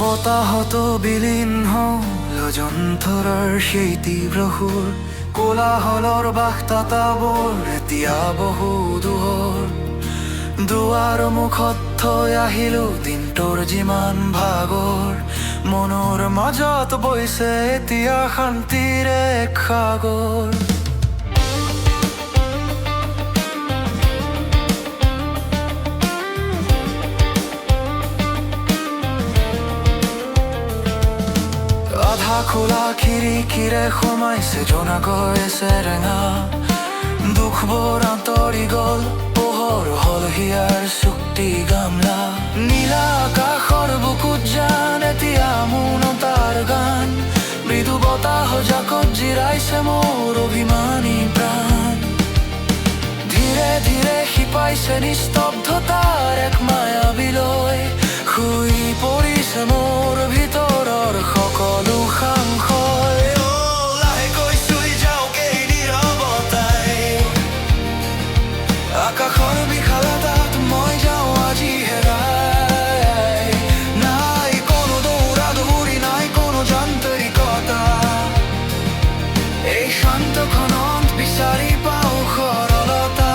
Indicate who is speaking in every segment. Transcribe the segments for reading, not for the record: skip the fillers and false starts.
Speaker 1: বতাহত বিলীন হল যন্ত্ৰৰ সেই তীব্ৰ সুৰ, কোলাহলৰ বাৰ্তাবোৰ এতিয়া বহু দূৰ। দুৱাৰ মুখত থৈ আহিলো দিনটোৰ যিমান ভাগৰ, মনৰ মাজত বৈছে এতিয়া শান্তিৰ এক সাগৰ। আধা খোলা খিৰিকীৰে সোমাইছে জোনাকৰে চেৰেঙা, দুখবোৰ আঁতৰি গল, পোহৰ হল হিয়াৰ চুক্তি গামলা। নীলা আকাশৰ বুকুত জান এতিয়া মৌনতাৰ গান, মৃদু বতাহ জাকত জিৰাইছে মোৰ অভিমানী প্ৰাণ। ধীৰে ধীৰে শিপাইছে নিস্তব্ধতাৰ এক মায়াবিলৈ, শুই পৰিছে মোৰ ভিতৰৰ সকলো সাংশয়। লাহেকৈ চুই যাওক এই নীৰৱতাই, আকাশৰ বিশালতাত মই যাওঁ আজি হেৰাই। নাই কোনো দৌৰা দৌৰি, নাই কোনো যান্ত্ৰিকতা, এই শান্তখনত বিচাৰি পাওঁ সৰলতা।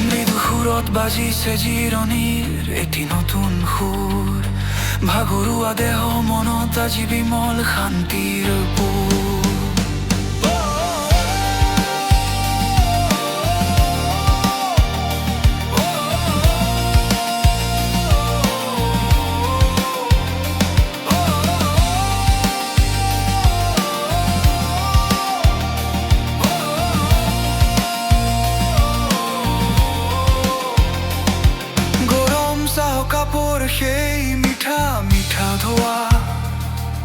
Speaker 1: মৃদু সুৰত বাজিছে জিৰণিৰ এটি নতুন সুৰ, ভাগৰুৱা দেহ মনত আজি বিমল শান্তিৰ সুৰ। কাপোৰ সেই মিঠা মিঠা ধোৱা,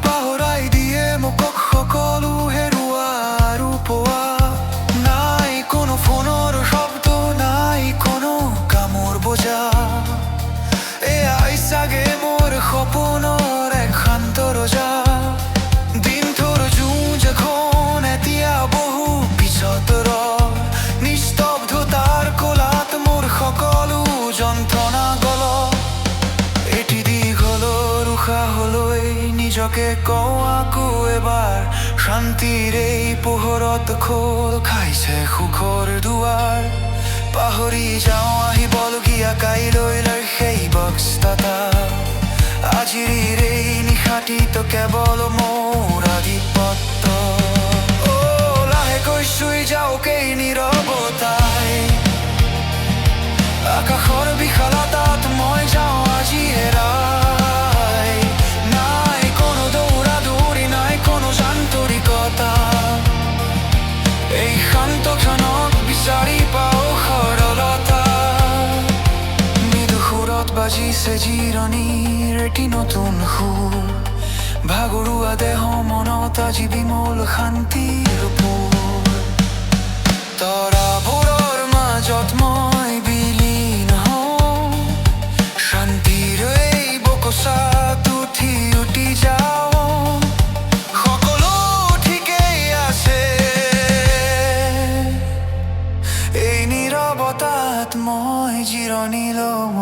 Speaker 1: পাহৰাই দিয়ে মোক সকলো হেৰুৱা আৰু পোৱা। নাই কোনো ফোনৰ শব্দ, নাই কোনো কামৰ বোজা, এয়াই চাগে মোৰ সপোনৰ এক শান্ত ৰজা। দিনটোৰ যুঁজ এখন এতিয়া বহু পিছত ৰয়, নিস্তব্ধতাৰ কোলাত মোৰ সকলো যন্ত্ৰণা গল। উশাহলৈ নিজকে কওঁ আকৌ এবাৰ, শান্তিৰ এই পোহৰত খোল খাইছে সুখৰ দুৱাৰ। পাহৰি যাওঁ আহিবলগীয়া কাইলৈৰ সেই ব্যস্ততা, আজিৰ এই নিশাটিত কেৱল মোৰ আধিপত্য। লাহেকৈ চুই যাওক এই নীৰৱতাই, আকাশৰ বিশালতাত মই যাওঁ আজি হেৰাই। নাই কোনো দৌৰা দৌৰি, নাই কোনো যান্ত্ৰিকতা, এই শান্ত ক্ষণক বিচাৰি পাওঁ সৰলতা। মৃদু সুৰত বাজিছে জিৰণিৰ এটি নতুন সুৰ, ভাগৰুৱা দেহ মনত আজি বিমল শান্তিৰ সুৰ। তৰাবোৰৰ মাজত মই বিলীন হওঁ, শান্তিৰ এই বকচাত উঠি যাওঁ। সকলো ঠিকেই আছে, এই নীৰৱতাত মই জিৰণি লওঁ।